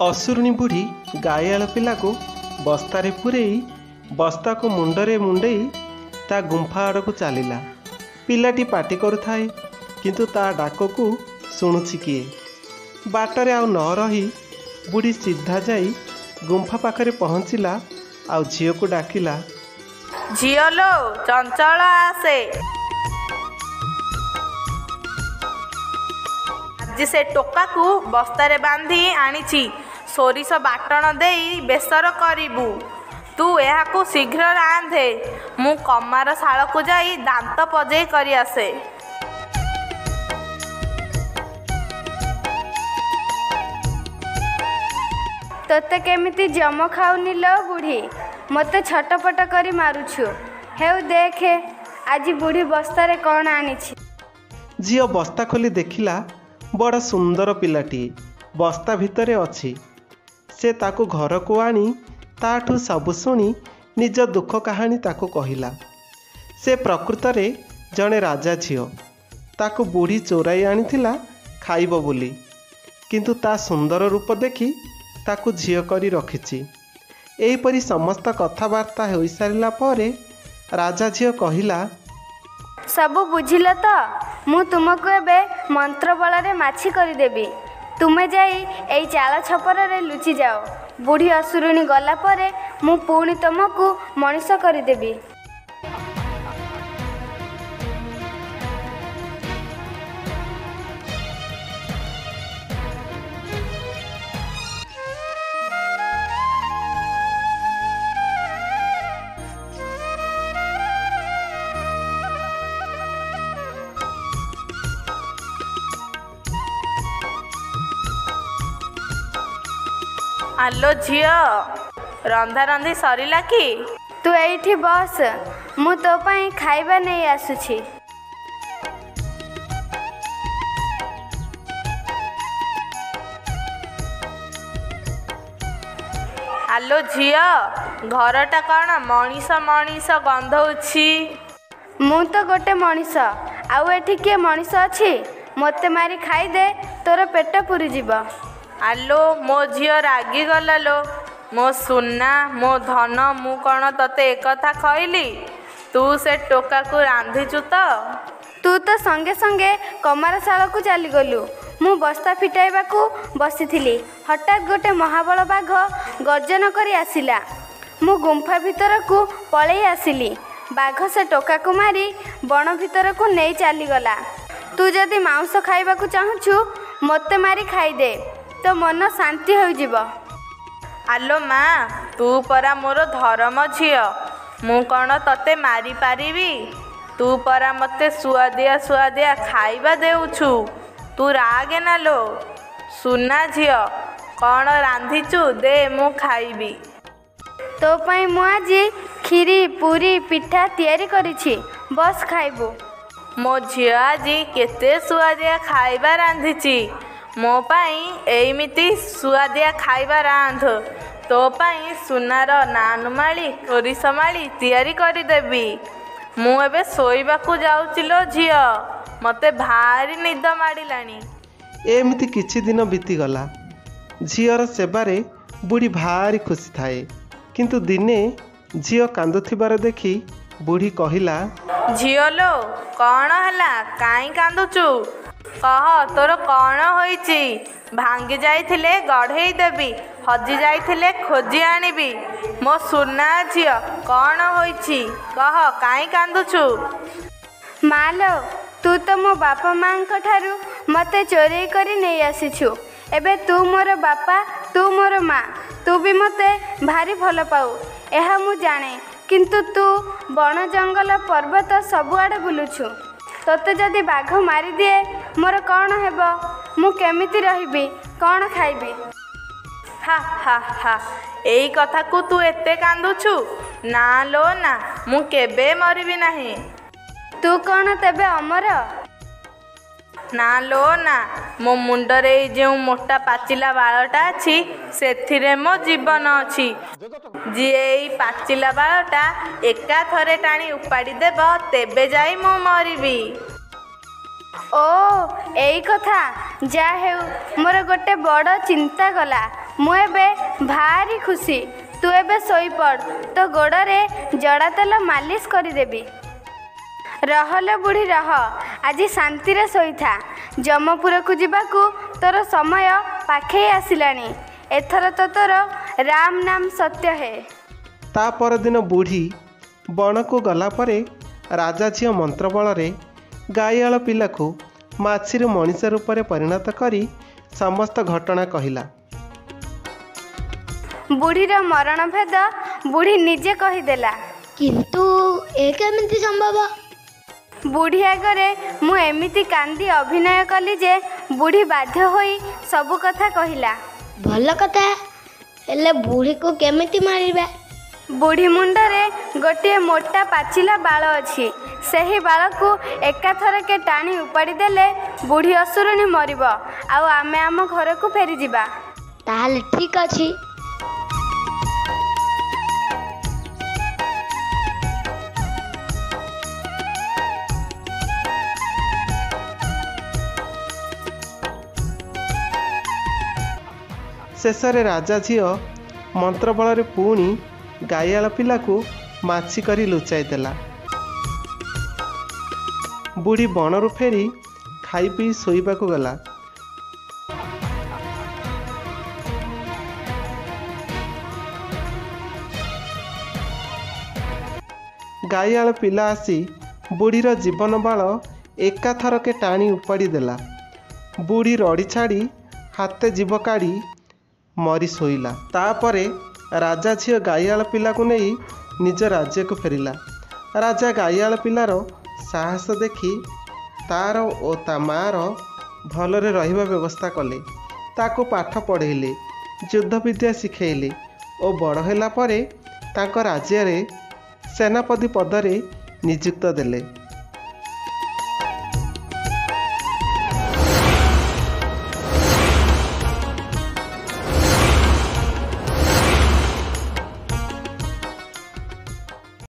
ଅସୁରୁଣୀ ବୁଢ଼ୀ ଗାଈଆଳ ପିଲାକୁ ବସ୍ତାରେ ପୂରେଇ ବସ୍ତାକୁ ମୁଣ୍ଡରେ ମୁଣ୍ଡେଇ ତା ଗୁମ୍ଫା ଆଡ଼କୁ ଚାଲିଲା। ପିଲାଟି ପାଟି କରୁଥାଏ, କିନ୍ତୁ ତା ଡାକକୁ ଶୁଣୁଛି କିଏ? ବାଟରେ ଆଉ ନ ରହି ବୁଢ଼ୀ ସିଧା ଯାଇ ଗୁମ୍ଫା ପାଖରେ ପହଞ୍ଚିଲା ଆଉ ଝିଅକୁ ଡାକିଲା, ଝିଅ ଲୋ ଚଞ୍ଚଳ ଆସେ। ଆଜି ସେ ଟୋକାକୁ ବସ୍ତାରେ ବାନ୍ଧି ଆଣିଛି, ସୋରିଷ ବାଟଣ ଦେଇ ବେସର କରିବୁ। ତୁ ଏହାକୁ ଶୀଘ୍ର ରାନ୍ଧେ, ମୁଁ କମାର ଶାଳକୁ ଯାଇ ଦାନ୍ତ ପଜେଇ କରି ଆସେ। ତୋତେ କେମିତି ଜମ ଖାଉନି ଲୋ ବୁଢ଼ୀ, ମୋତେ ଛଟପଟ କରି ମାରୁଛୁ। ହେଉ ଦେଖେ ଆଜି ବୁଢ଼ୀ ବସ୍ତାରେ କ'ଣ ଆଣିଛି। ଝିଅ ବସ୍ତା ଖୋଲି ଦେଖିଲା ବଡ଼ ସୁନ୍ଦର ପିଲାଟିଏ ବସ୍ତା ଭିତରେ ଅଛି। ସେ ତାକୁ ଘରକୁ ଆଣି ତାଠୁ ସବୁ ଶୁଣି ନିଜ ଦୁଃଖ କାହାଣୀ ତାକୁ କହିଲା। ସେ ପ୍ରକୃତରେ ଜଣେ ରାଜା ଝିଅ। ତାକୁ ବୁଢ଼ୀ ଚୋରାଇ ଆଣିଥିଲା ଖାଇବ ବୋଲି, କିନ୍ତୁ ତା ସୁନ୍ଦର ରୂପ ଦେଖି ତାକୁ ଝିଅ କରି ରଖିଛି। ଏହିପରି ସମସ୍ତ କଥାବାର୍ତ୍ତା ହୋଇସାରିଲା ପରେ ରାଜା ଝିଅ କହିଲା, ସବୁ ବୁଝିଲ ତ? ମୁଁ ତୁମକୁ ଏବେ ମନ୍ତ୍ର ବଳରେ ମାଛି କରିଦେବି। ତୁମେ ଯାଇ ଏଇ ଚାଳ ଛପରରେ ଲୁଚିଯାଅ। ବୁଢ଼ୀ ଅସୁରୁଣୀ ଗଲା ପରେ ମୁଁ ପୁଣି ତୁମକୁ ମଣିଷ କରିଦେବି। ଆଲୋ ଝିଅ, ରନ୍ଧାରନ୍ଧି ସରିଲା କି? ତୁ ଏଇଠି ବସ, ମୁଁ ତୋ ପାଇଁ ଖାଇବା ନେଇ ଆସୁଛି। ଆଲୋ ଝିଅ, ଘରଟା କ'ଣ ମଣିଷ ମଣିଷ ଗନ୍ଧଉଛି? ମୁଁ ତ ଗୋଟେ ମଣିଷ, ଆଉ ଏଠି କିଏ ମଣିଷ ଅଛି? ମୋତେ ମାରି ଖାଇଦେ, ତୋର ପେଟ ପୁରିଯିବ। ଆଲୋ ମୋ ଝିଅ ରାଗିଗଲା ଲୋ। ମୋ ସୁନା, ମୋ ଧନ, ମୁଁ କ'ଣ ତତେ ଏକଥା କହିଲି? ତୁ ସେ ଟୋକାକୁ ରାନ୍ଧିଛୁ ତ? ତୁ ତ ସଙ୍ଗେ ସଙ୍ଗେ କମାରଶାଳକୁ ଚାଲିଗଲୁ। ମୁଁ ବସ୍ତା ଫିଟାଇବାକୁ ବସିଥିଲି, ହଠାତ୍ ଗୋଟେ ମହାବଳ ବାଘ ଗର୍ଜନ କରି ଆସିଲା। ମୁଁ ଗୁମ୍ଫା ଭିତରକୁ ପଳେଇ ଆସିଲି। ବାଘ ସେ ଟୋକାକୁ ମାରି ବଣ ଭିତରକୁ ନେଇ ଚାଲିଗଲା। ତୁ ଯଦି ମାଂସ ଖାଇବାକୁ ଚାହୁଁଛୁ, ମୋତେ ମାରି ଖାଇଦେ, ତୋ ମନ ଶାନ୍ତି ହୋଇଯିବ। ଆଲୋ ମା, ତୁ ପରା ମୋର ଧରମ ଝିଅ, ମୁଁ କ'ଣ ତତେ ମାରିପାରିବି? ତୁ ପରା ମୋତେ ସୁଆଦିଆ ସୁଆଦିଆ ଖାଇବା ଦେଉଛୁ। ତୁ ରାଗେ ନା ଲୋ। ସୁନା ଝିଅ, କ'ଣ ରାନ୍ଧିଛୁ ଦେ, ମୁଁ ଖାଇବି। ତୋ ପାଇଁ ମୁଁ ଆଜି କ୍ଷୀରି, ପୁରୀ, ପିଠା ତିଆରି କରିଛି, ବସ୍ ଖାଇବୁ। ମୋ ଝିଅ ଆଜି କେତେ ସୁଆଦିଆ ଖାଇବା ରାନ୍ଧିଛି। ମୋ ପାଇଁ ଏଇମିତି ସୁଆଦିଆ ଖାଇବା ରାନ୍ଧ। ତୋ ପାଇଁ ସୁନାର ନାନୁମାଳି, ସୋରିଷ ମାଳି ତିଆରି କରିଦେବି। ମୁଁ ଏବେ ଶୋଇବାକୁ ଯାଉଛି ଲୋ ଝିଅ, ମୋତେ ଭାରି ନିଦ ମାଡ଼ିଲାଣି। ଏମିତି କିଛି ଦିନ ବିତିଗଲା। ଝିଅର ସେବାରେ ବୁଢ଼ୀ ଭାରି ଖୁସି ଥାଏ। କିନ୍ତୁ ଦିନେ ଝିଅ କାନ୍ଦୁଥିବାର ଦେଖି ବୁଢ଼ୀ କହିଲା, ଝିଅ ଲୋ, କ'ଣ ହେଲା? କାହିଁ କାନ୍ଦୁଛୁ? କହ, ତୋର କ'ଣ ହୋଇଛି? ଭାଙ୍ଗି ଯାଇଥିଲେ ଗଢ଼େଇ ଦେବି, ହଜି ଯାଇଥିଲେ ଖୋଜି ଆଣିବି। ମୋ ସୁନା ଝିଅ, କ'ଣ ହୋଇଛି କହ, କାହିଁ କାନ୍ଦୁଛୁ? ମା ଲୋ, ତୁ ତ ମୋ ବାପା ମାଙ୍କ ଠାରୁ ମୋତେ ଚୋରେଇ କରି ନେଇ ଆସିଛୁ। ଏବେ ତୁ ମୋର ବାପା, ତୁ ମୋର ମା। ତୁ ବି ମୋତେ ଭାରି ଭଲ ପାଉ, ଏହା ମୁଁ ଜାଣେ। କିନ୍ତୁ ତୁ ବଣ ଜଙ୍ଗଲ ପର୍ବତ ସବୁଆଡ଼େ ବୁଲୁଛୁ। ତୋତେ ଯଦି ବାଘ ମାରିଦିଏ ମୋର କ'ଣ ହେବ? ମୁଁ କେମିତି ରହିବି? କ'ଣ ଖାଇବି? ହା ହା ହା, ଏଇ କଥାକୁ ତୁ ଏତେ କାନ୍ଦୁଛୁ? ନା ଲୋ ନା, ମୁଁ କେବେ ମରିବି ନାହିଁ। ତୁ କ'ଣ ତେବେ ଅମର? ନା ଲୋ ନା, ମୋ ମୁଣ୍ଡରେ ଏଇ ଯେଉଁ ମୋଟା ପାଚିଲା ବାଳଟା ଅଛି, ସେଥିରେ ମୋ ଜୀବନ ଅଛି। ଯିଏ ଏଇ ପାଚିଲା ବାଳଟା ଏକାଥରେ ଟାଣି ଉପାଡ଼ି ଦେବ, ତେବେ ଯାଇ ମୁଁ ମରିବି। ଓ ଏଇ କଥା। ଯାହା ହେଉ, ମୋର ଗୋଟେ ବଡ଼ ଚିନ୍ତା ଗଲା। ମୁଁ ଏବେ ଭାରି ଖୁସି। ତୁ ଏବେ ଶୋଇପଡ଼, ତୋ ଗୋଡ଼ରେ ଜଡ଼ା ତେଲ ମାଲିସ କରିଦେବି। ରହଲେ ବୁଢ଼ୀ ରହ, ଆଜି ଶାନ୍ତିରେ ଶୋଇଥା। ଯମପୁରକୁ ଯିବାକୁ ତୋର ସମୟ ପାଖେଇ ଆସିଲାଣି। ଏଥର ତ ତୋର ରାମ ନାମ ସତ୍ୟ ହେ। ତା ପରଦିନ ବୁଢ଼ୀ ବଣକୁ ଗଲା ପରେ ରାଜା ଝିଅ ମନ୍ତ୍ର ବଳରେ ଗାଈଆଳ ପିଲାକୁ ମାଛିରୁ ମଣିଷ ରୂପରେ ପରିଣତ କରି ସମସ୍ତ ଘଟଣା କହିଲା। ବୁଢ଼ୀର ମରଣ ଭେଦ ବୁଢ଼ୀ ନିଜେ କହିଦେଲା। କିନ୍ତୁ ଏ କେମିତି ସମ୍ଭବ? ବୁଢ଼ୀ ଆଗରେ ମୁଁ ଏମିତି କାନ୍ଦି ଅଭିନୟ କଲି ଯେ ବୁଢ଼ୀ ବାଧ୍ୟ ହୋଇ ସବୁ କଥା କହିଲା। ଭଲ କଥା, ହେଲେ ବୁଢ଼ୀକୁ କେମିତି ମାରିବା? ବୁଢ଼ୀ ମୁଣ୍ଡରେ ଗୋଟିଏ ମୋଟା ପାଚିଲା ବାଳ ଅଛି। ସେହି ବାଳକୁ ଏକାଥରକେ ଟାଣି ଉପାଡ଼ି ଦେଲେ ବୁଢ଼ୀ ଅସୁରୁଣୀ ମରିବ, ଆଉ ଆମେ ଆମ ଘରକୁ ଫେରିଯିବା। ତାହେଲେ ଠିକ୍ ଅଛି। ଶେଷରେ ରାଜା ଝିଅ ମନ୍ତ୍ର ବଳରେ ପୁଣି ଗାଈଆଳ ପିଲାକୁ ମାଛି କରି ଲୁଚାଇ ଦେଲା। ବୁଢ଼ୀ ବଣରୁ ଫେରି ଖାଇ ପିଇ ଶୋଇବାକୁ ଗଲା। ଗାଈଆଳ ପିଲା ଆସି ବୁଢ଼ୀର ଜୀବନ ବାଳ ଏକାଥରକେ ଟାଣି ଉପାଡ଼ି ଦେଲା। ବୁଢ଼ୀ ରଡ଼ି ଛାଡ଼ି ହାତେ ଜୀବ କାଢ଼ି ମରି ଶୋଇଲା। ତାପରେ ରାଜା ଝିଅ ଗାଈଆଳ ପିଲାକୁ ନେଇ ନିଜ ରାଜ୍ୟକୁ ଫେରିଲା। ରାଜା ଗାଈଆଳ ପିଲାର ସାହସ ଦେଖି ତାର ଓ ତା ମାଆର ଭଲରେ ରହିବା ବ୍ୟବସ୍ଥା କଲେ। ତାକୁ ପାଠ ପଢ଼େଇଲେ, ଯୁଦ୍ଧ ବିଦ୍ୟା ଶିଖେଇଲେ ଓ ବଡ଼ ହେଲା ପରେ ତାଙ୍କ ରାଜ୍ୟରେ ସେନାପତି ପଦରେ ନିଯୁକ୍ତ ଦେଲେ।